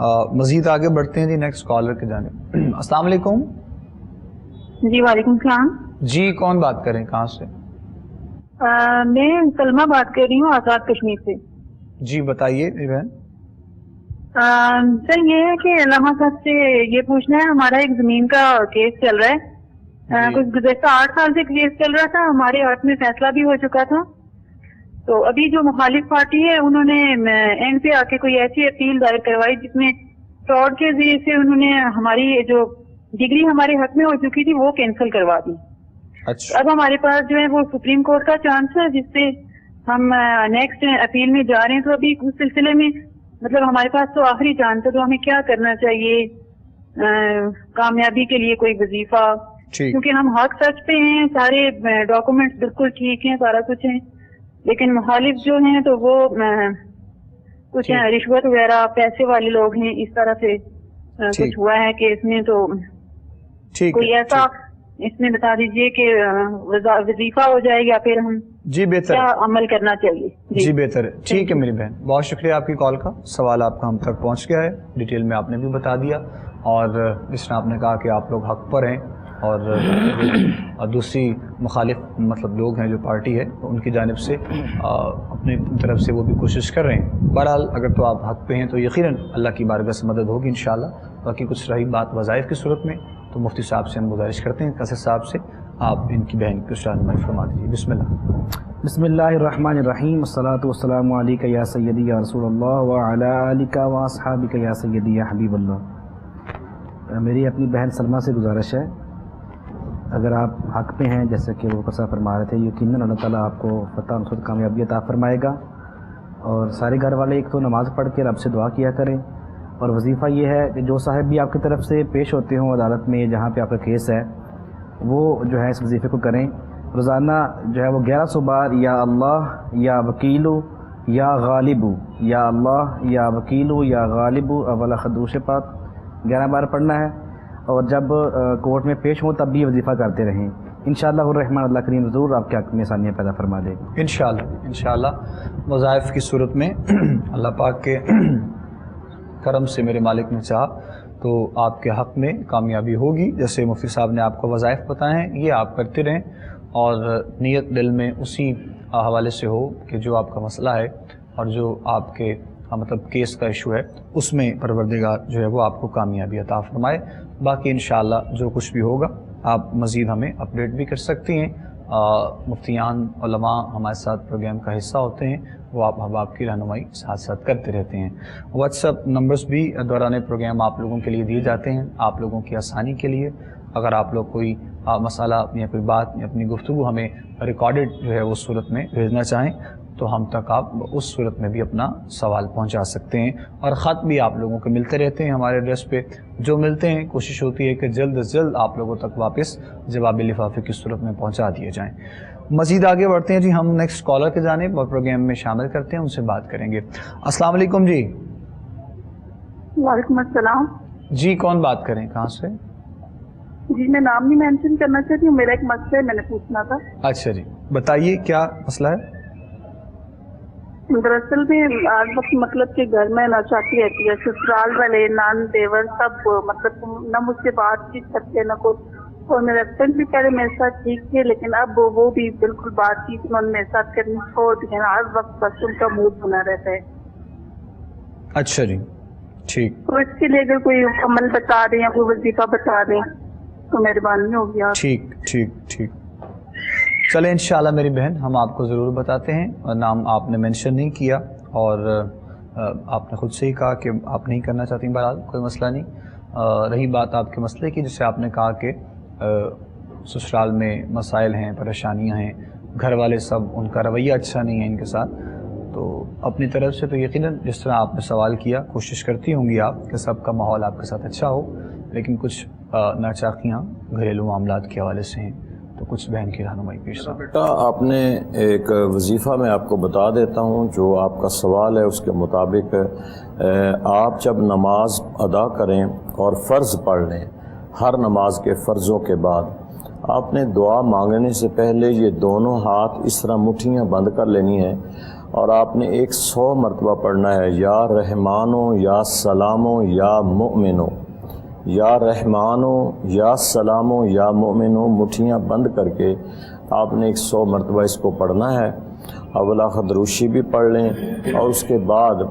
مزید آگے بڑھتے ہیں جی نیکسٹ کالر کی جانب. السلام علیکم. جی وعلیکم السلام. جی کون بات کریں, کہاں سے؟ میں سلمہ بات کر رہی ہوں آزاد کشمیر سے. جی بتائیے میری بہن. سر یہ ہے کہ علامہ صاحب سے یہ پوچھنا ہے, ہمارا ایک زمین کا کیس چل رہا ہے, کچھ گزشتہ 8 سال سے کیس چل رہا تھا, ہمارے ہاتھ میں فیصلہ بھی ہو چکا تھا. تو ابھی جو مخالف پارٹی ہے انہوں نے اینڈ پہ آ کے کوئی ایسی اپیل دائر کروائی جس میں فراڈ کے ذریعے سے انہوں نے ہماری جو ڈگری ہمارے حق میں ہو چکی تھی وہ کینسل کروا دی. اچھا. اب ہمارے پاس جو ہے وہ سپریم کورٹ کا چانس ہے جس سے ہم نیکسٹ اپیل میں جا رہے ہیں. تو ابھی اس سلسلے میں مطلب ہمارے پاس تو آخری چانس ہے, تو ہمیں کیا کرنا چاہیے کامیابی کے لیے, کوئی وظیفہ, کیونکہ ہم حق سچ پہ ہیں, سارے ڈاکومنٹس بالکل ٹھیک ہیں, سارا کچھ ہے, لیکن مخالف جو ہیں تو وہ کچھ رشوت وغیرہ پیسے والے لوگ ہیں, اس طرح سے کچھ ہوا ہے کہ اس میں تو کوئی ایسا اس میں بتا دیجئے کہ وظیفہ ہو جائے یا پھر ہم جی بہتر کیا عمل کرنا چاہیے. جی بہتر ہے, ٹھیک ہے میری بہن, بہت شکریہ آپ کی کال کا. سوال آپ کا ہم تک پہنچ گیا ہے, ڈیٹیل میں آپ نے بھی بتا دیا, اور جس طرح آپ نے کہا کہ آپ لوگ حق پر ہیں اور دوسری مخالف مطلب لوگ ہیں جو پارٹی ہے ان کی جانب سے اپنی طرف سے وہ بھی کوشش کر رہے ہیں. بہرحال اگر تو آپ حق پہ ہیں تو یقیناً اللہ کی بارگاہ سے مدد ہوگی انشاءاللہ. باقی کچھ رہی بات وظائف کی صورت میں تو مفتی صاحب سے ہم گزارش کرتے ہیں, قصر صاحب سے آپ ان کی بہن کو رہنمائی فرما دیجیے. بسم اللہ. بسم اللہ الرحمن الرحیم. الصلاۃ والسلام علیک یا سیدی یا رسول اللہ وعلی آلک و اصحابک یا سیدی یا حبیب اللہ. میری اپنی بہن سلمہ سے گزارش ہے, اگر آپ حق پہ ہیں جیسے کہ وہ قصہ فرما رہے تھے, یقیناً اللہ تعالیٰ آپ کو فتح نصرت کامیابی عطا فرمائے گا. اور سارے گھر والے ایک تو نماز پڑھ کے رب سے دعا کیا کریں, اور وظیفہ یہ ہے کہ جو صاحب بھی آپ کی طرف سے پیش ہوتے ہوں عدالت میں جہاں پہ آپ کا کیس ہے, وہ جو ہے اس وظیفے کو کریں. روزانہ جو ہے وہ 1100 بار یا اللہ یا وکیلو یا غالبو, یا اللہ یا وکیلو یا غالبو اولا خدوش پاک 11 بار پڑھنا ہے, اور جب کورٹ میں پیش ہوں تب بھی وظیفہ کرتے رہیں. انشاءاللہ الرحمن اللہ کریم ضرور آپ کے حق میں آسانیاں پیدا فرما دے. انشاءاللہ وظائف کی صورت میں اللہ پاک کے کرم سے میرے مالک نے چاہا تو آپ کے حق میں کامیابی ہوگی. جیسے مفتی صاحب نے آپ کو وظائف بتائے ہیں یہ آپ کرتے رہیں, اور نیت دل میں اسی حوالے سے ہو کہ جو آپ کا مسئلہ ہے اور جو آپ کے مطلب کیس کا ایشو ہے اس میں پروردگار جو ہے وہ آپ کو کامیابی عطا فرمائے. باقی انشاءاللہ جو کچھ بھی ہوگا آپ مزید ہمیں اپڈیٹ بھی کر سکتی ہیں. مفتیان علماء ہمارے ساتھ پروگرام کا حصہ ہوتے ہیں, وہ آپ کی رہنمائی ساتھ ساتھ کرتے رہتے ہیں. واٹس ایپ نمبرز بھی دوران پروگرام آپ لوگوں کے لیے دیے جاتے ہیں, آپ لوگوں کی آسانی کے لیے. اگر آپ لوگ کوئی مسئلہ یا کوئی بات یا اپنی گفتگو ہمیں ریکارڈڈ جو ہے اس صورت میں بھیجنا چاہیں تو ہم تک آپ اس صورت میں بھی اپنا سوال پہنچا سکتے ہیں. اور خط بھی آپ لوگوں کو ملتے رہتے ہیں ہمارے ایڈریس پہ, جو ملتے ہیں کوشش ہوتی ہے کہ جلد از جلد آپ لوگوں تک واپس جواب لفافے کی صورت میں پہنچا دیے جائیں. مزید آگے بڑھتے ہیں جی, ہم نیکسٹ کالر کی جانب اور پروگرام میں شامل کرتے ہیں, ان سے بات کریں گے. السلام علیکم جی. وعلیکم السلام. جی کون بات کریں, کہاں سے؟ جی میں نام نہیں مینشن کرنا چاہتی ہوں, میرا ایک مسئلہ ہے, میں نے پوچھنا تھا. اچھا جی بتائیے کیا مسئلہ ہے. دراصل میں آج وقت مطلب کہ گھر میں نہ چاہتی رہتی ہے, سسرال والے نان دیور سب مطلب نہ مجھ سے بات چیت کرتے نہ کچھ, اور میرے ہسبینڈ بھی پہلے میرے ساتھ ٹھیک تھے لیکن اب وہ بھی بالکل بات چیت انہوں نے میرے ساتھ کرنی چھوڑ دی ہے. ہر وقت بس ان کا موڈ بنا رہتا ہے. اچھا جی ٹھیک. تو اس کے لیے اگر کوئی عمل بتا دیں یا کوئی وظیفہ بتا دیں تو مہربانی ہوگی. ٹھیک ٹھیک ٹھیک, چلیں انشاءاللہ میری بہن ہم آپ کو ضرور بتاتے ہیں. نام آپ نے مینشن نہیں کیا اور آپ نے خود سے ہی کہا کہ آپ نہیں کرنا چاہتی, بہرحال کوئی مسئلہ نہیں. رہی بات آپ کے مسئلے کی, جسے آپ نے کہا کہ سسرال میں مسائل ہیں, پریشانیاں ہیں, گھر والے سب ان کا رویہ اچھا نہیں ہے ان کے ساتھ, تو اپنی طرف سے تو یقیناً جس طرح آپ نے سوال کیا کوشش کرتی ہوں گی آپ کہ سب کا ماحول آپ کے ساتھ اچھا ہو, لیکن کچھ ناچاقیاں گھریلو معاملات کے حوالے سے ہیں, تو کچھ بہن کی رہنمائی پیش. بیٹا آپ نے ایک وظیفہ میں آپ کو بتا دیتا ہوں, جو آپ کا سوال ہے اس کے مطابق آپ جب نماز ادا کریں اور فرض پڑھ لیں, ہر نماز کے فرضوں کے بعد آپ نے دعا مانگنے سے پہلے یہ دونوں ہاتھ اس طرح مٹھیاں بند کر لینی ہیں اور آپ نے 100 مرتبہ پڑھنا ہے، یا رحمانو یا سلامو یا مؤمنو، یا رحمانو یا سلامو یا مؤمنو، مٹھیاں بند کر کے آپ نے 100 مرتبہ اس کو پڑھنا ہے۔ اول آخر دروشی بھی پڑھ لیں، اور اس کے بعد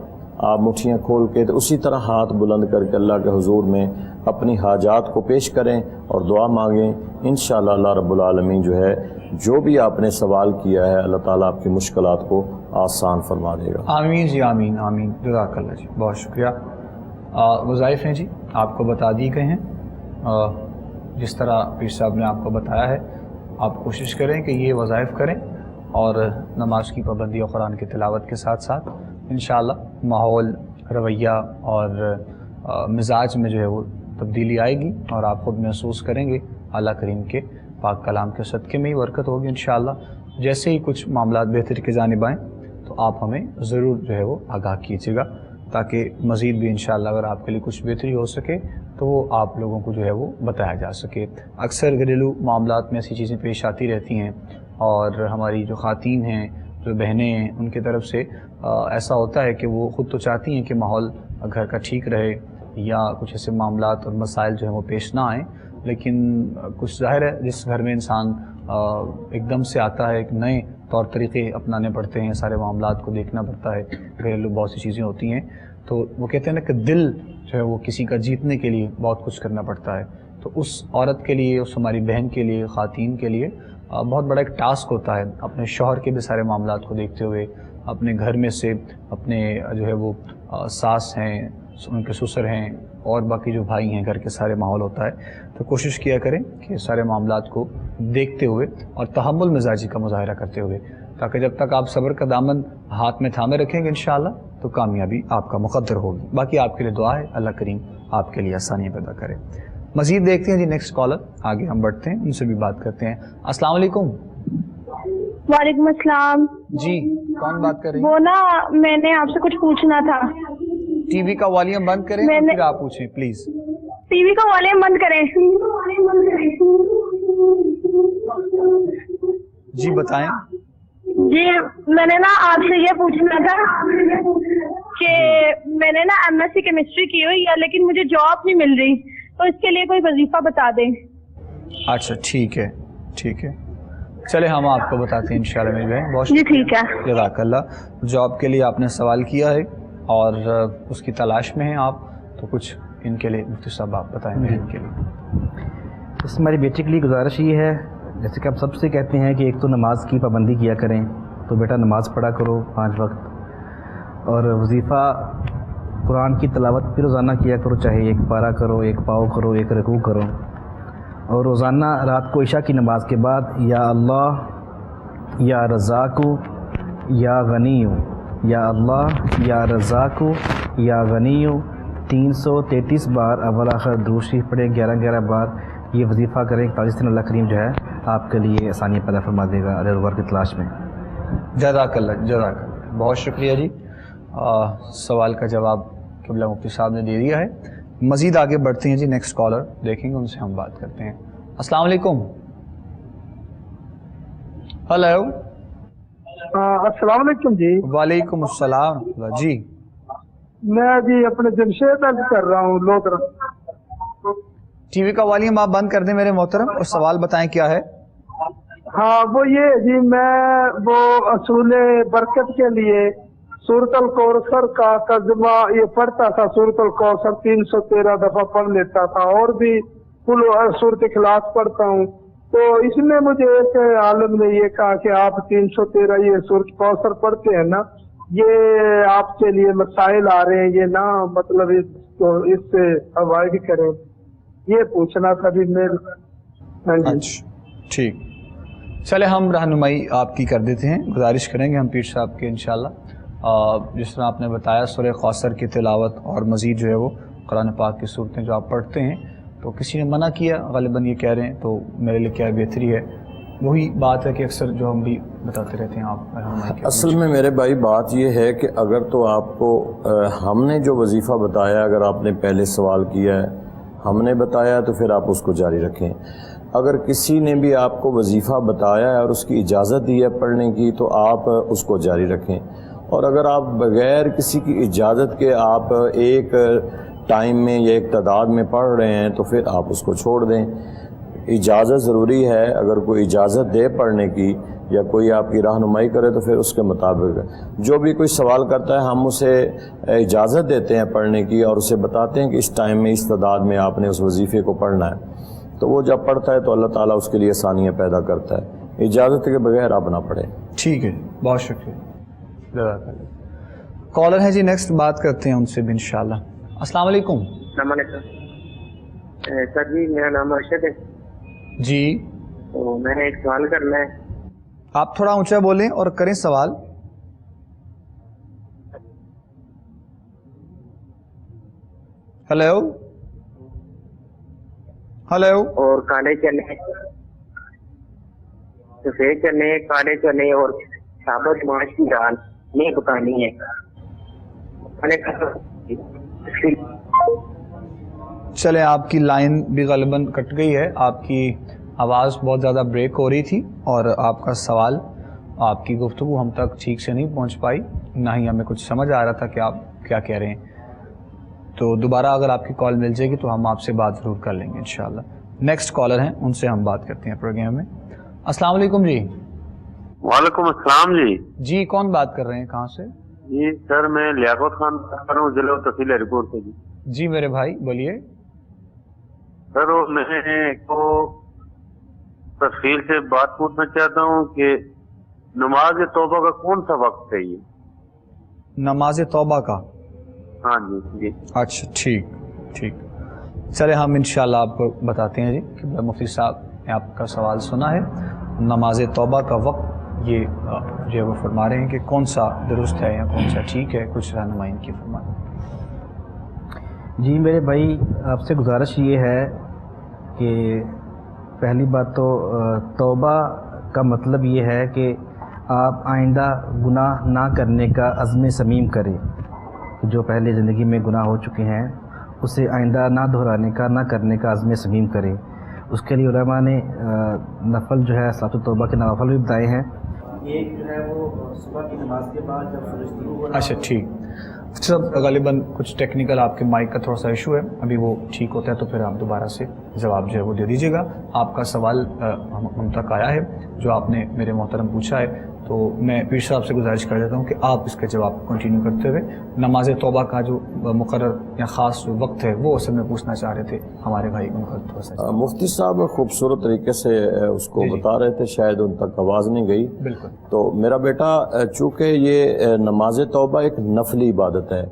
آپ مٹھیاں کھول کے اسی طرح ہاتھ بلند کر کے اللہ کے حضور میں اپنی حاجات کو پیش کریں اور دعا مانگیں۔ انشاءاللہ اللہ رب العالمین جو ہے جو بھی آپ نے سوال کیا ہے اللہ تعالیٰ آپ کی مشکلات کو آسان فرما دے گا۔ آمین جی، آمین آمین، جزاک اللہ جی، بہت شکریہ۔ وظائف ہیں جی آپ کو بتا دی گئے ہیں، جس طرح پیر صاحب نے آپ کو بتایا ہے آپ کوشش کریں کہ یہ وظائف کریں، اور نماز کی پابندی اور قرآن کی تلاوت کے ساتھ ساتھ انشاءاللہ ماحول، رویہ اور مزاج میں جو ہے وہ تبدیلی آئے گی، اور آپ خود محسوس کریں گے اللہ کریم کے پاک کلام کے صدقے میں ہی برکت ہوگی انشاءاللہ۔ جیسے ہی کچھ معاملات بہتری کی جانب آئیں تو آپ ہمیں ضرور جو ہے وہ آگاہ کیجیے گا، تاکہ مزید بھی انشاءاللہ اگر آپ کے لیے کچھ بہتری ہو سکے تو وہ آپ لوگوں کو جو ہے وہ بتایا جا سکے۔ اکثر گھریلو معاملات میں ایسی چیزیں پیش آتی رہتی ہیں، اور ہماری جو خواتین ہیں، جو بہنیں ہیں، ان کی طرف سے ایسا ہوتا ہے کہ وہ خود تو چاہتی ہیں کہ ماحول گھر کا ٹھیک رہے، یا کچھ ایسے معاملات اور مسائل جو ہیں وہ پیش نہ آئیں، لیکن کچھ ظاہر ہے جس گھر میں انسان ایک دم سے آتا ہے، ایک نئے طور طریقے اپنانے پڑتے ہیں، سارے معاملات کو دیکھنا پڑتا ہے، گھریلو بہت سی چیزیں ہوتی ہیں، تو وہ کہتے ہیں نا کہ دل جو ہے وہ کسی کا جیتنے کے لیے بہت کچھ کرنا پڑتا ہے، تو اس عورت کے لیے، اس ہماری بہن کے لیے، خواتین کے لیے بہت بڑا ایک ٹاسک ہوتا ہے اپنے شوہر کے بھی سارے معاملات کو دیکھتے ہوئے، اپنے گھر میں سے اپنے جو ہے وہ ساس ہیں، ان کے سسر ہیں، اور باقی جو بھائی ہیں، گھر کے سارے ماحول ہوتا ہے، تو کوشش کیا کریں کہ سارے معاملات کو دیکھتے ہوئے اور تحمل مزاجی کا مظاہرہ کرتے ہوئے، تاکہ جب تک آپ صبر کا دامن ہاتھ میں تھامے رکھیں گے انشاءاللہ تو کامیابی آپ کا مقدر ہوگی۔ باقی آپ کے لیے دعا ہے، اللہ کریم آپ کے لیے آسانیاں پیدا کرے۔ مزید دیکھتے ہیں جی نیکسٹ کالر، آگے ہم بڑھتے ہیں، ان سے بھی بات کرتے ہیں۔ السلام علیکم۔ وعلیکم السلام جی کون بات کر رہی ہیں؟ وہ نا میں نے آپ سے کچھ پوچھنا تھا۔ ٹی وی کا والیوم بند کریں اور پھر آپ پوچھیں پلیز۔ ٹی وی کا والیوم بند کریں۔ جی بتائیں۔ جی میں نے نا آپ سے یہ پوچھنا تھا کہ میں نے نا ایم ایس سی کیمسٹری کی ہوئی ہے لیکن مجھے جاب نہیں مل رہی، تو اس کے لیے کوئی وظیفہ بتا دیں۔ اچھا ٹھیک ہے، ٹھیک ہے، چلے ہم آپ کو بتاتے ہیں انشاءاللہ میری بہن۔ بہت جی ٹھیک ہے، جزاک اللہ۔ جاب کے لیے آپ نے سوال کیا ہے اور اس کی تلاش میں ہیں آپ، تو کچھ ان کے لیے مفتی صاحب آپ بتائیں ان کے لیے۔ اس ہماری بیٹی کے لیے گزارش یہ ہے، جیسے کہ آپ سب سے کہتے ہیں کہ ایک تو نماز کی پابندی کیا کریں، تو بیٹا نماز پڑھا کرو 5 وقت، اور وظیفہ قرآن کی تلاوت بھی روزانہ کیا کرو، چاہے 1 پارہ کرو، 1 پاؤ کرو، 1 رکوع کرو، اور روزانہ رات کو عشاء کی نماز کے بعد یا اللہ یا رزاق یا غنی، یا اللہ یا رزاق یا غنی 333 بار اول آخر درود شریف پڑھیں، 11 بار یہ وظیفہ کریں، 41 دن اللہ کریم جو ہے آپ کے لیے آسانی پیدا فرما دے گا روزگار کی تلاش میں۔ جزاک اللہ، جزاک اللہ، بہت شکریہ جی۔ سوال کا جواب قبلہ مفتی صاحب نے دے دیا ہے۔ مزید آگے بڑھتے ہیں جی، نیکسٹ کالر دیکھیں گے، ان سے ہم بات کرتے ہیں۔ السلام علیکم۔ ہلو۔ السلام علیکم جی۔ وعلیکم السلام جی۔ میں جی اپنے جمشید کر رہا ہوں لودرا۔ ٹی وی کا والیوم آپ بند کر دیں میرے محترم، اور سوال بتائیں کیا ہے۔ ہاں وہ یہ جی، میں وہ اصول برکت کے لیے سورۃ الکوثر کا ترجمہ یہ پڑھتا تھا، سورۃ الکوثر 313 دفعہ پڑھ لیتا تھا، اور بھی سورۃ اخلاص پڑھتا ہوں، تو اس میں مجھے ایک عالم نے یہ کہا کہ آپ 313 یہ سورۃ کوثر پڑھتے ہیں نا، یہ آپ کے لیے مسائل آ رہے ہیں، یہ نہ مطلب اس سے اوائڈ کریں، یہ پوچھنا تھا بھی میرے۔ ہاں جی اچھا ٹھیک، چلے ہم رہنمائی آپ کی کر دیتے ہیں، گزارش کریں گے ہم پیر صاحب کے انشاءاللہ۔ جس طرح آپ نے بتایا سورہ کوثر کی تلاوت اور مزید جو ہے وہ قرآن پاک کی صورتیں جو آپ پڑھتے ہیں، تو کسی نے منع کیا غالباً یہ کہہ رہے ہیں، تو میرے لیے کیا بہتری ہے، وہی بات ہے کہ اکثر جو ہم بھی بتاتے رہتے ہیں آپ۔ اصل میں میرے بھائی بات یہ ہے کہ اگر تو آپ کو ہم نے جو وظیفہ بتایا، اگر آپ نے پہلے سوال کیا ہے ہم نے بتایا تو پھر آپ اس کو جاری رکھیں۔ اگر کسی نے بھی آپ کو وظیفہ بتایا ہے اور اس کی اجازت دی ہے پڑھنے کی تو آپ اس کو جاری رکھیں، اور اگر آپ بغیر کسی کی اجازت کے آپ ایک ٹائم میں یا ایک تعداد میں پڑھ رہے ہیں تو پھر آپ اس کو چھوڑ دیں. اجازت ضروری ہے، اگر کوئی اجازت دے پڑھنے کی یا کوئی آپ کی رہنمائی کرے تو پھر اس کے مطابق جو بھی کوئی سوال کرتا ہے ہم اسے اجازت دیتے ہیں پڑھنے کی اور اسے بتاتے ہیں کہ اس ٹائم میں اس تعداد میں آپ نے اس وظیفے کو پڑھنا ہے. تو وہ جب پڑھتا ہے تو اللہ تعالیٰ اس کے لیے آسانیاں پیدا کرتا ہے. اجازت کے بغیر آپ نہ پڑھیں. ٹھیک ہے، بہت شکریہ. کالر ہے جی نیکسٹ، بات کرتے ہیں ان سے بھی انشاءاللہ. السلام علیکم. السلام علیکم سر جی، میرا نام ارشد ہے جی. تو میں نے ایک سوال کرنا ہے. آپ تھوڑا اونچا بولیں اور کریں سوال. Hello hello. اور کالے چنے، سفید چنے، کالے چنے اور ثابت ماش کی دال یہ پکانی ہے. چلے آپ کی لائن بھی غالباً کٹ گئی ہے، آپ کی آواز بہت زیادہ بریک ہو رہی تھی اور آپ کا سوال، آپ کی گفتگو ہم تک ٹھیک سے نہیں پہنچ پائی، نہ ہی ہمیں کچھ سمجھ آ رہا تھا کہ آپ کیا کہہ رہے ہیں. تو دوبارہ اگر آپ کی کال مل جائے گی تو ہم آپ سے بات ضرور کر لیں گے انشاءاللہ. نیکسٹ کالر ہیں، ان سے ہم بات کرتے ہیں پروگرام میں. السلام علیکم جی. وعلیکم السلام جی. جی کون بات کر رہے ہیں، کہاں سے؟ جی سر میں لیاقت خان بات کر رہا ہوں، ضلع تحصیل ہری سے. جی جی میرے بھائی بولیے. سر میں کو تفصیل سے بات پوچھنا چاہتا ہوں کہ نماز توبہ کا کون سا وقت ہے یہ؟ نماز توبہ کا؟ ہاں جی جی. اچھا ٹھیک ٹھیک. چلے ہم انشاءاللہ آپ کو بتاتے ہیں جی کہ مفتی صاحب نے آپ کا سوال سنا ہے. نماز توبہ کا وقت یہ جو وہ فرما رہے ہیں کہ کون سا درست ہے یا کون سا ٹھیک ہے، کچھ رہنمائی کی فرمائیں. جی میرے بھائی، آپ سے گزارش یہ ہے کہ پہلی بات تو توبہ کا مطلب یہ ہے کہ آپ آئندہ گناہ نہ کرنے کا عزم صمیم کریں. جو پہلے زندگی میں گناہ ہو چکے ہیں اسے آئندہ نہ دہرانے کا، نہ کرنے کا عزم صمیم کریں. اس کے لیے علماء نے نفل جو ہے صلاۃ التوبہ کے نوافل بھی بتائے ہیں. ایک جو ہے وہ صبح کی نماز کے بعد جب سورج طلوع ہو. اچھا ٹھیک. سب غالباً کچھ ٹیکنیکل آپ کے مائک کا تھوڑا سا ایشو ہے، ابھی وہ ٹھیک ہوتا ہے تو پھر آپ دوبارہ سے جواب جو ہے وہ دے دیجیے گا. آپ کا سوال ہم تک آیا ہے جو آپ نے میرے محترم پوچھا ہے، تو میں پیر صاحب سے گزارش کر دیتا ہوں کہ آپ اس کے جواب کنٹینیو کرتے ہوئے نماز توبہ کا جو مقرر یا خاص جو وقت ہے وہ اصل میں پوچھنا چاہ رہے تھے ہمارے بھائی. ان کا تھوڑا سا مفتی صاحب خوبصورت طریقے سے اس کو بتا رہے تھے، شاید ان تک آواز نہیں گئی. بالکل. تو میرا بیٹا چونکہ یہ نماز توبہ ایک نفلی عبادت ہے،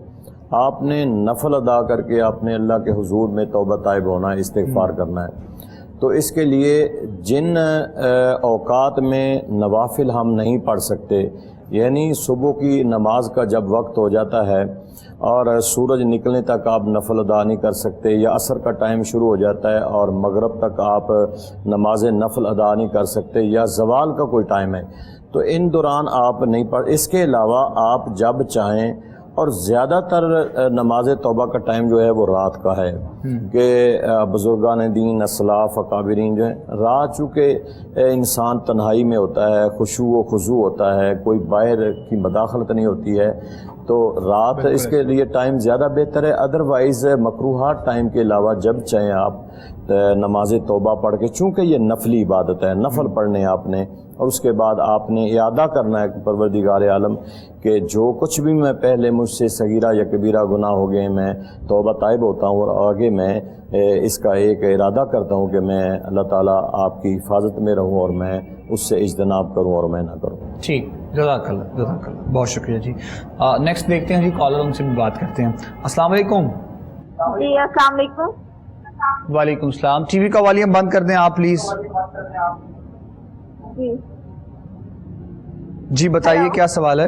آپ نے نفل ادا کر کے آپ نے اللہ کے حضور میں توبہ طائب ہونا ہے، استغفار کرنا ہے. تو اس کے لیے جن اوقات میں نوافل ہم نہیں پڑھ سکتے، یعنی صبح کی نماز کا جب وقت ہو جاتا ہے اور سورج نکلنے تک آپ نفل ادا نہیں کر سکتے، یا عصر کا ٹائم شروع ہو جاتا ہے اور مغرب تک آپ نماز نفل ادا نہیں کر سکتے، یا زوال کا کوئی ٹائم ہے، تو ان دوران آپ نہیں پڑھ. اس کے علاوہ آپ جب چاہیں، اور زیادہ تر نماز توبہ کا ٹائم جو ہے وہ رات کا ہے کہ بزرگان دین، اسلاف، اکابرین جو ہیں، رات چونکہ انسان تنہائی میں ہوتا ہے، خشوع و خضوع ہوتا ہے، کوئی باہر کی مداخلت نہیں ہوتی ہے، تو رات اس کے لیے ٹائم زیادہ بہتر ہے. ادروائز مکروہات ٹائم کے علاوہ جب چاہیں آپ نماز توبہ پڑھ کے، چونکہ یہ نفلی عبادت ہے، نفل پڑھنے آپ نے، اور اس کے بعد آپ نے اعادہ کرنا ہے کہ پروردگار عالم کہ جو کچھ بھی میں پہلے مجھ سے صغیرہ یا کبیرہ گناہ ہو گئے، میں توبہ طائب ہوتا ہوں اور آگے میں اس کا ایک ارادہ کرتا ہوں کہ میں اللہ تعالیٰ آپ کی حفاظت میں رہوں اور میں اس سے اجتناب کروں اور میں نہ کروں. ٹھیک، جزاک اللہ جزاک اللہ، بہت شکریہ جی. نیکسٹ دیکھتے ہیں جی، کالر ان سے بھی بات کرتے ہیں. السلام علیکم. جی السلام علیکم. وعلیکم السلام. ٹی وی کا والیوم بند کر دیں آپ پلیز. جی بتائیے کیا سوال ہے؟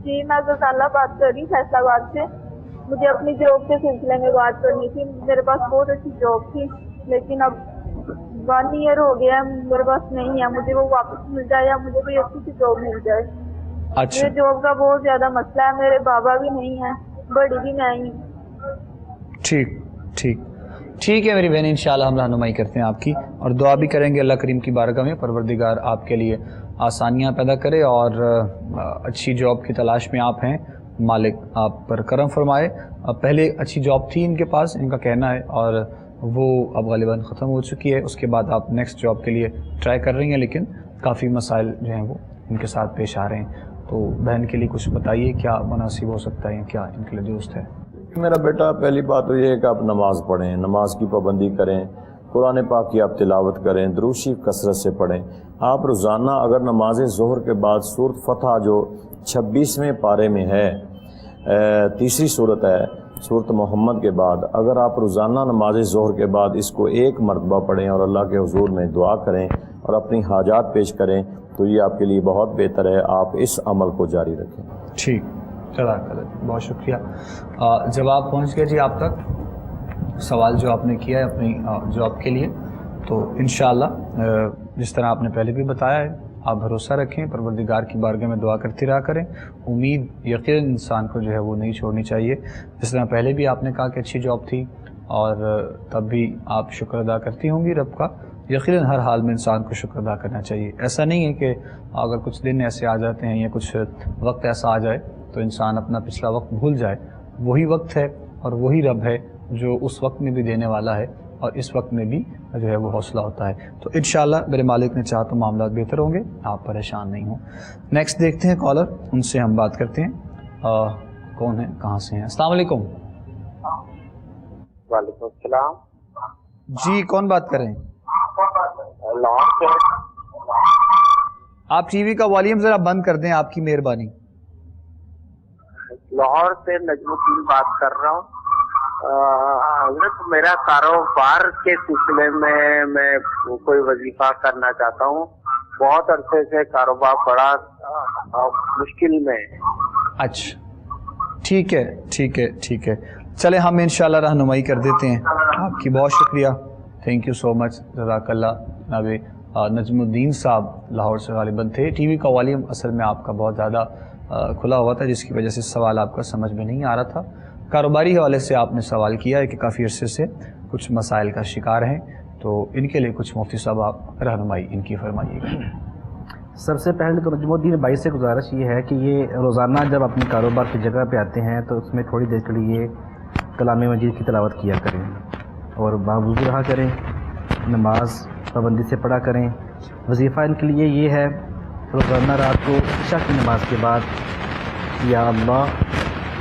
جی میں غزالہ بات کر رہی ہوں فیصلہ آباد سے. مجھے اپنی جاب کے سلسلے میں بات کرنی تھی. میرے پاس بہت اچھی جاب تھی لیکن اب 1 ایئر ہو گیا میرے پاس نہیں ہے. مجھے وہ واپس مل جائے یا مجھے کوئی اچھی سی جاب مل جائے. اچھا. میرے جاب کا بہت زیادہ مسئلہ ہے. میرے بابا بھی نہیں ہے، بڑی بھی میں ہی. ٹھیک ٹھیک ٹھیک ہے میری بہن، انشاءاللہ ہم رہنمائی کرتے ہیں آپ کی اور دعا بھی کریں گے اللہ کریم کی بارگاہ میں پروردگار آپ کے لیے آسانیاں پیدا کرے اور اچھی جاب کی تلاش میں آپ ہیں، مالک آپ پر کرم فرمائے۔ پہلے اچھی جاب تھی ان کے پاس، ان کا کہنا ہے، اور وہ اب غالباً ختم ہو چکی ہے، اس کے بعد آپ نیکسٹ جاب کے لیے ٹرائی کر رہی ہیں، لیکن کافی مسائل جو ہیں وہ ان کے ساتھ پیش آ رہے ہیں۔ تو بہن کے لیے کچھ بتائیے کیا مناسب ہو سکتا ہے، کیا ان کے لیے درست ہے؟ میرا بیٹا، پہلی بات تو یہ ہے کہ آپ نماز پڑھیں، نماز کی پابندی کریں، قرآن پاک کی آپ تلاوت کریں، درود شریف کثرت سے پڑھیں۔ آپ روزانہ اگر نماز ظہر کے بعد سورۃ فتح جو 26ویں پارے میں ہے، تیسری صورت ہے سورۃ محمد کے بعد، اگر آپ روزانہ نماز ظہر کے بعد اس کو ایک مرتبہ پڑھیں اور اللہ کے حضور میں دعا کریں اور اپنی حاجات پیش کریں تو یہ آپ کے لیے بہت بہتر ہے۔ آپ اس عمل کو جاری رکھیں۔ ٹھیک، جزاک اللہ، بہت شکریہ۔ جواب پہنچ گیا جی آپ تک سوال جو آپ نے کیا ہے اپنی جاب کے لیے۔ تو انشاءاللہ جس طرح آپ نے پہلے بھی بتایا ہے، آپ بھروسہ رکھیں، پروردگار کی بارگاہ میں دعا کرتے رہا کریں، امید یقیناً انسان کو جو ہے وہ نہیں چھوڑنی چاہیے۔ جس طرح پہلے بھی آپ نے کہا کہ اچھی جاب تھی اور تب بھی آپ شکر ادا کرتی ہوں گی رب کا، یقیناً ہر حال میں انسان کو شکر ادا کرنا چاہیے۔ ایسا نہیں ہے کہ اگر کچھ دن ایسے آ جاتے ہیں یا کچھ وقت ایسا آ جائے تو انسان اپنا پچھلا وقت بھول جائے۔ وہی وقت ہے اور وہی رب ہے جو اس وقت میں بھی دینے والا ہے اور اس وقت میں بھی جو ہے وہ حوصلہ ہوتا ہے۔ تو انشاءاللہ میرے مالک نے چاہا تو معاملات بہتر ہوں گے، آپ پریشان نہیں ہوں۔ نیکسٹ دیکھتے ہیں کالر، ان سے ہم بات کرتے ہیں۔ کون ہیں، کہاں سے ہیں؟ السلام علیکم۔ وعلیکم السلام جی، کون بات کر رہے ہیں؟ لاہور سے۔ آپ ٹی وی کا والیوم ذرا بند کر دیں، آپ کی مہربانی۔ لاہور سے نجم الدین بات کر رہا ہوں۔ حضرت، میرا کاروبار کے سلسلے میں کوئی وظیفہ کرنا چاہتا ہوں، بہت عرصے سے کاروبار بڑا مشکل میں ہے۔ اچھا، ٹھیک ہے ٹھیک ہے ٹھیک ہے، چلے ہم انشاءاللہ رہنمائی کر دیتے ہیں۔ آپ کی بہت شکریہ، تھینک یو سو مچ، جزاک اللہ۔ جناب نجم الدین صاحب لاہور سے غالباً تھے، ٹی وی کا والیوم اصل میں آپ کا بہت زیادہ کھلا ہوا تھا، جس کی وجہ سے سوال آپ کا سمجھ میں نہیں آ رہا تھا۔ کاروباری حوالے سے آپ نے سوال کیا ہے کہ کافی عرصے سے کچھ مسائل کا شکار ہیں، تو ان کے لیے کچھ مفتی صاحب آپ رہنمائی ان کی فرمائیے گا۔ سب سے پہلے تو نجم الدین بھائی سے گزارش یہ ہے کہ یہ روزانہ جب اپنے کاروبار کی جگہ پہ آتے ہیں تو اس میں تھوڑی دیر کے لیے کلام مجید کی تلاوت کیا کریں اور باوضو رہا کریں، نماز پابندی سے پڑھا کریں۔ وظیفہ ان کے لیے یہ ہے روزانہ رات کو عشاء کی نماز کے بعد یا اللہ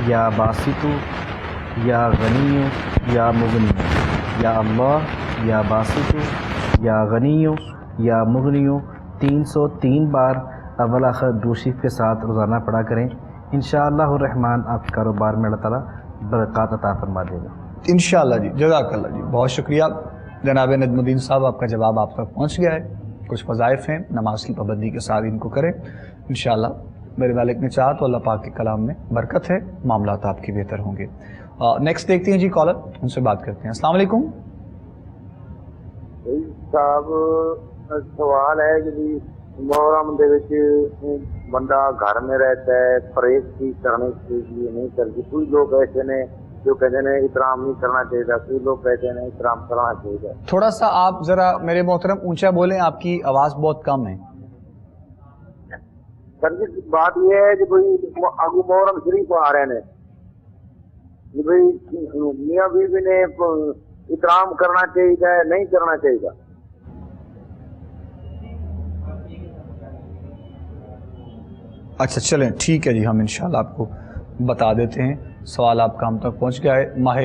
یا باسطو یا غنیو یا مغنیو، یا اللہ یا باسطو یا غنیو یا مغنیو 303 بار اول آخر درود شریف کے ساتھ روزانہ پڑھا کریں۔ انشاءاللہ الرحمن آپ کے کاروبار میں اللہ تعالیٰ برکات عطا فرما دے گا انشاءاللہ جی، جزاک اللہ جی، بہت شکریہ جناب نجم الدین صاحب، آپ کا جواب آپ تک پہنچ گیا ہے۔ کچھ وظائف ہیں، نماز کی پابندی کے ساتھ ان کو کریں، انشاءاللہ میرے مالک نے چاہا تو اللہ پاک کے کلام میں برکت ہے، معاملات آپ کے بہتر ہوں گے۔ نیکسٹ دیکھتے ہیں جی کالر، ان سے بات کرتے ہیں۔ السلام علیکم صاحب، سوال ہے کہ محرم دے وچ بندہ گھر میں رہتا ہے، پرہیز کی کرنے چاہیے نہیں کرتی، کوئی لوگ ایسے نے جو کہتے ہیں احترام نہیں کرنا چاہیے، کوئی لوگ کہتے ہیں احترام کرنا چاہیے۔ تھوڑا سا آپ ذرا میرے محترم اونچا بولیں، آپ کی آواز بہت کم ہے۔ سر جی، بات یہ ہے کہ بھائی ابو محرم شریف آ رہے ہیں کہ بھائی میاں بیوی نے احترام کرنا چاہیے نہیں کرنا چاہیے۔ اچھا چلیں ٹھیک ہے جی، ہم انشاءاللہ آپ کو بتا دیتے ہیں۔ سوال آپ کا ہم تک پہنچ گیا ہے۔ ماہ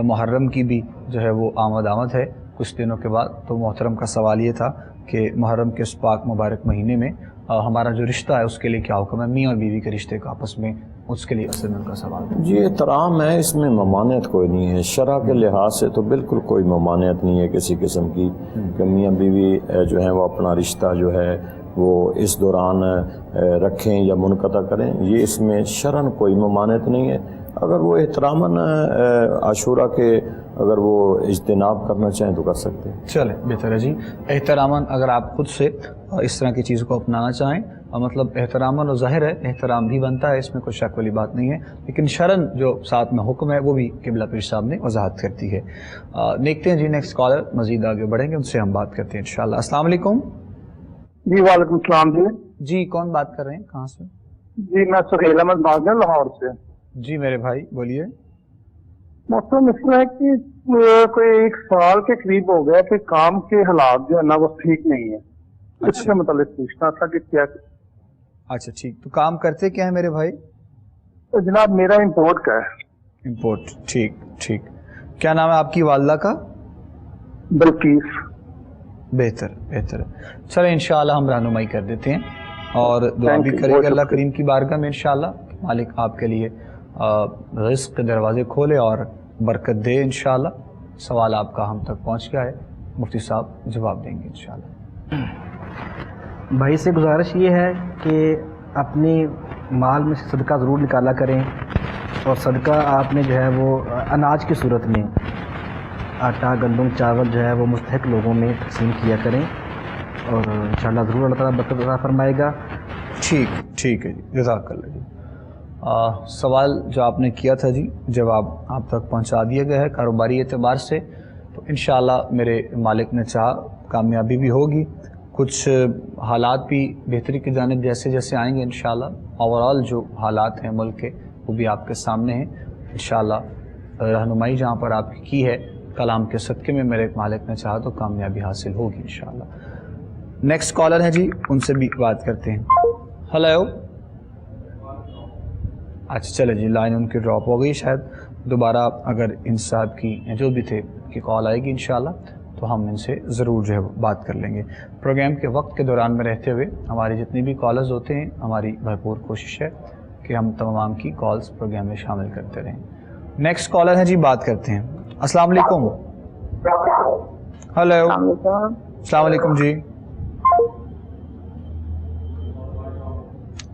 محرم کی بھی جو ہے وہ آمد ہے کچھ دنوں کے بعد، تو محترم کا سوال یہ تھا کہ محرم کے اس پاک مبارک مہینے میں ہمارا جو رشتہ ہے اس کے لیے کیا حکم ہے، میاں اور بیوی کے رشتے کا آپس میں، اس کے لیے اصل میں ان کا سوال ہے۔ جی احترام ہے، اس میں ممانعت کوئی نہیں ہے، شرع کے لحاظ سے تو بالکل کوئی ممانعت نہیں ہے کسی قسم کی کہ میاں بیوی جو ہیں وہ اپنا رشتہ جو ہے وہ اس دوران رکھیں یا منقطع کریں، یہ اس میں شرعاً کوئی ممانعت نہیں ہے۔ اگر وہ احتراماً عاشورہ کے اگر وہ اجتناب کرنا چاہیں تو کر سکتے ہیں۔ چلیں بہتر ہے جی، احتراماً اگر آپ خود سے اس طرح کی چیزوں کو اپنانا چاہیں، مطلب احتراماً اور ظاہر ہے احترام بھی بنتا ہے، اس میں کوئی شک والی بات نہیں ہے، لیکن شرعاً جو ساتھ میں حکم ہے وہ بھی قبلہ پیر صاحب نے وضاحت کرتی ہے۔ دیکھتے ہیں جی نیکسٹ کالر، مزید آگے بڑھیں گے، ان سے ہم بات کرتے ہیں انشاءاللہ۔ السلام علیکم۔ جی وعلیکم السلام جی۔ جی کون بات کر رہے ہیں, کہاں سے؟ جی میں سہیل احمد بات ہوں لاہور سے. جی میرے بھائی بولیے. موسم مسئلہ ہے کہ کوئی 1 سال کے قریب ہو گیا کہ کام کے حالات جو ہے نا وہ ٹھیک نہیں ہے. اس سے متعلق پوچھنا تھا کہ کیا. اچھا ٹھیک, تو کام کرتے کیا ہے میرے بھائی؟ تو جناب میرا امپورٹ کا ہے. امپورٹ, ٹھیک ٹھیک. کیا نام ہے آپ کی والدہ کا؟ بلقیس. بہتر بہتر. چلیں انشاءاللہ ہم رہنمائی کر دیتے ہیں اور دعا بھی کریں گے اللہ کریم کی بارگاہ میں انشاءاللہ مالک آپ کے لیے رزق کے دروازے کھولے اور برکت دے انشاءاللہ. سوال آپ کا ہم تک پہنچ گیا ہے, مفتی صاحب جواب دیں گے انشاءاللہ. بھائی سے گزارش یہ ہے کہ اپنی مال میں سے صدقہ ضرور نکالا کریں, اور صدقہ آپ نے جو ہے وہ اناج کی صورت میں آٹا گندم چاول جو ہے وہ مستحق لوگوں میں تقسیم کیا کریں, اور انشاءاللہ ضرور اللہ تعالیٰ برکت عطا فرمائے گا. ٹھیک ٹھیک ہے جی, جزاک اللہ جی. سوال جو آپ نے کیا تھا جی جواب آپ تک پہنچا دیا گیا ہے. کاروباری اعتبار سے تو انشاءاللہ میرے مالک نے چاہا کامیابی بھی ہوگی, کچھ حالات بھی بہتری کی جانب جیسے جیسے آئیں گے انشاءاللہ. اوورال جو حالات ہیں ملک کے وہ بھی آپ کے سامنے ہیں انشاءاللہ. رہنمائی جہاں پر آپ کی ہے کلام کے صدقے میں میرے مالک نے چاہا تو کامیابی حاصل ہوگی انشاءاللہ. نیکسٹ کالر ہیں جی, ان سے بھی بات کرتے ہیں. ہلو. اچھا چلے جی, لائن ان کی ڈراپ ہو گئی شاید. دوبارہ اگر ان صاحب کی جو بھی تھے کی کال آئے گی انشاءاللہ تو ہم ان سے ضرور جو ہے بات کر لیں گے. پروگرام کے وقت کے دوران میں رہتے ہوئے ہماری جتنی بھی کالرز ہوتے ہیں ہماری بھرپور کوشش ہے کہ ہم تمام کی کالز پروگرام میں شامل کرتے رہیں. نیکسٹ کالر ہیں جی, بات کرتے ہیں. السلام علیکم. ہلو. السلام علیکم جی.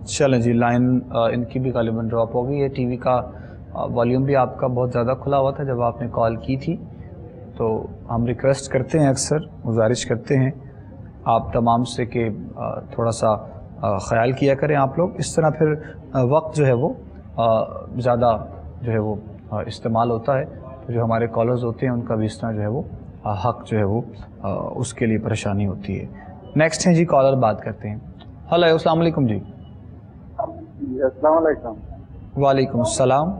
چلیں جی, لائن ان کی بھی غالباً ڈراپ ہو گئی ہے. ٹی وی کا والیوم بھی آپ کا بہت زیادہ کھلا ہوا تھا جب آپ نے کال کی تھی, تو ہم ریکویسٹ کرتے ہیں, اکثر گزارش کرتے ہیں آپ تمام سے کہ تھوڑا سا خیال کیا کریں آپ لوگ. اس طرح پھر وقت جو ہے وہ زیادہ جو ہے وہ استعمال ہوتا ہے, تو جو ہمارے کالرز ہوتے ہیں ان کا بھی اس طرح جو ہے وہ حق جو ہے وہ اس کے لیے پریشانی ہوتی ہے. نیکسٹ ہیں جی کالر, بات کرتے ہیں. ہلو. السلام علیکم جی. السلام علیکم. وعلیکم السلام.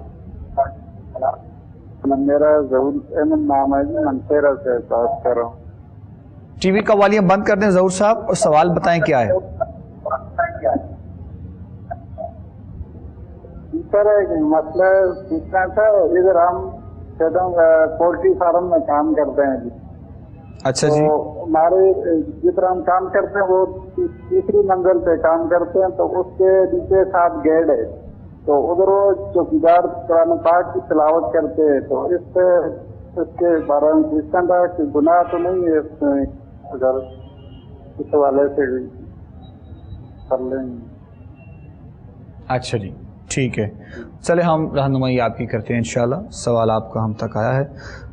میرا ظہور احمد نام ہے جی, منصیرہ سے بات کر رہا ہوں. ٹی وی کا والیوم بند کر دیں ظہور صاحب, اور سوال بتائیں کیا ہے. سر ایک مسئلہ پوچھنا تھا. ادھر ہم پولٹری فارم میں کام کرتے ہیں جی. اچھا جی. تو ہمارے جس طرح ہم کام کرتے ہیں وہ تیسری منزل پہ کام کرتے ہیں, تو اس کے نیچے 7 گیٹ ہے, تو ادھر وہ چوکیدار قرآن پاک کی تلاوت کرتے ہیں. تو اس کے بارے میں پوچھنا تھا کہ گناہ تو نہیں ہے اس میں اگر اس حوالے سے کر لیں. اچھا جی ٹھیک ہے, چلے ہم رہنمائی آپ کی کرتے ہیں انشاءاللہ. سوال آپ کا ہم تک آیا ہے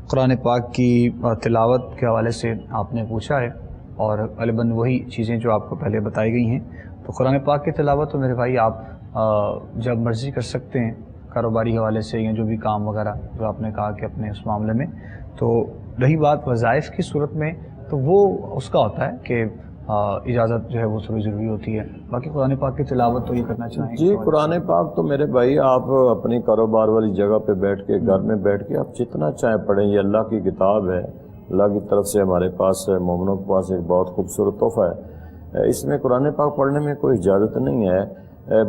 قرآن پاک کی تلاوت کے حوالے سے آپ نے پوچھا ہے, اور غالباً وہی چیزیں جو آپ کو پہلے بتائی گئی ہیں. تو قرآن پاک کی تلاوت تو میرے بھائی آپ جب مرضی کر سکتے ہیں, کاروباری حوالے سے یا جو بھی کام وغیرہ جو آپ نے کہا کہ اپنے اس معاملے میں. تو رہی بات وظائف کی صورت میں, تو وہ اس کا ہوتا ہے کہ اجازت جو ہے وہ تھوڑی ضروری ہوتی ہے. باقی قرآن پاک کی تلاوت تو یہ کرنا چاہیں جی. قرآن پاک تو میرے بھائی آپ اپنی کاروبار والی جگہ پہ بیٹھ کے, گھر میں بیٹھ کے آپ جتنا چاہیں پڑھیں. یہ اللہ کی کتاب ہے, اللہ کی طرف سے ہمارے پاس مومنوں کے پاس ایک بہت خوبصورت تحفہ ہے. اس میں قرآن پاک پڑھنے میں کوئی اجازت نہیں ہے.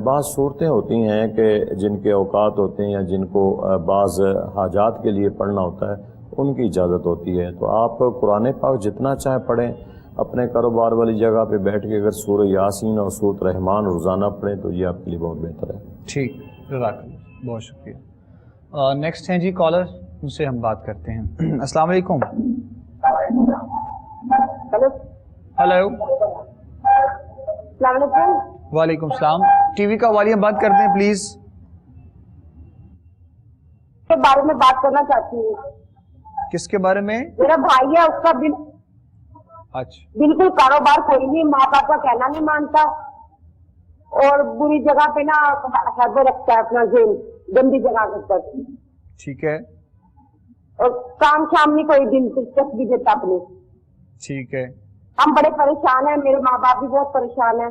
بعض صورتیں ہوتی ہیں کہ جن کے اوقات ہوتے ہیں یا جن کو بعض حاجات کے لیے پڑھنا ہوتا ہے, ان کی اجازت ہوتی ہے. تو آپ قرآن پاک جتنا چاہیں پڑھیں اپنے کاروبار والی جگہ پہ بیٹھ کے. اگر سورہ یاسین اور سورۃ رحمان روزانہ پڑھیں تو یہ آپ کے لیے بہت بہتر ہے. ٹھیک, جزاک اللہ, بہت شکریہ. نیکسٹ ہیں جی کالر, ان سے ہم بات کرتے ہیں. السلام علیکم. ہلو. السلام علیکم. وعلیکم السلام. ٹی وی کا والیوم بند کر دیں پلیز. کے بارے میں بات کرنا چاہتی ہوں. کس کے بارے میں؟ میرا بھائی ہے, اس کا اچھا بالکل کاروبار کوئی نہیں, ماں باپ کا کہنا نہیں مانتا, اور بری جگہ پہ نا حد رکھتا ہے اپنا ذہن, گندی جگہ پر. ٹھیک ہے. اور کام شام نہیں کوئی دلچسپی دیتا اپنی. ٹھیک ہے. ہم بڑے پریشان ہیں, میرے ماں باپ بھی بہت پریشان ہیں.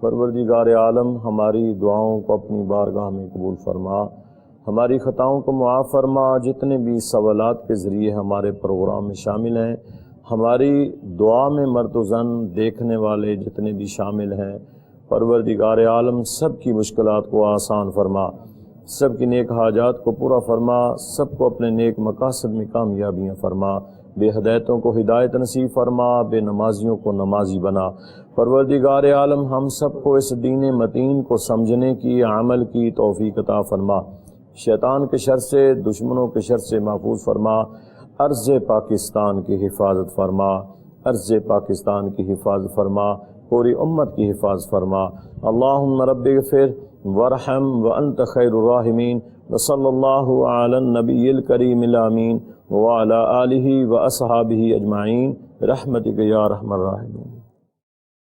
پروردگار عالم ہماری دعاؤں کو اپنی بارگاہ میں قبول فرما، ہماری خطاؤں کو معاف فرما۔ جتنے بھی سوالات کے ذریعے ہمارے پروگرام میں شامل ہیں، ہماری دعا میں مرد و زن دیکھنے والے جتنے بھی شامل ہیں، پروردگار عالم سب کی مشکلات کو آسان فرما، سب کی نیک حاجات کو پورا فرما، سب کو اپنے نیک مقاصد میں کامیابیاں فرما، بے ہدایتوں کو ہدایت نصیب فرما، بے نمازیوں کو نمازی بنا۔ پروردگار عالم ہم سب کو اس دین متین کو سمجھنے کی، عمل کی توفیق عطا فرما، شیطان کے شر سے، دشمنوں کے شر سے محفوظ فرما، ارض پاکستان کی حفاظت فرما، ارض پاکستان کی حفاظت فرما، پوری امت کی حفاظت فرما۔ اللہم رب اغفر وارحم وانت خیر الراحمین، وصلی اللہ علی النبی الکریم الامین وعلی آلہ واصحابہ اجمعین برحمتک یا ارحم الراحمین۔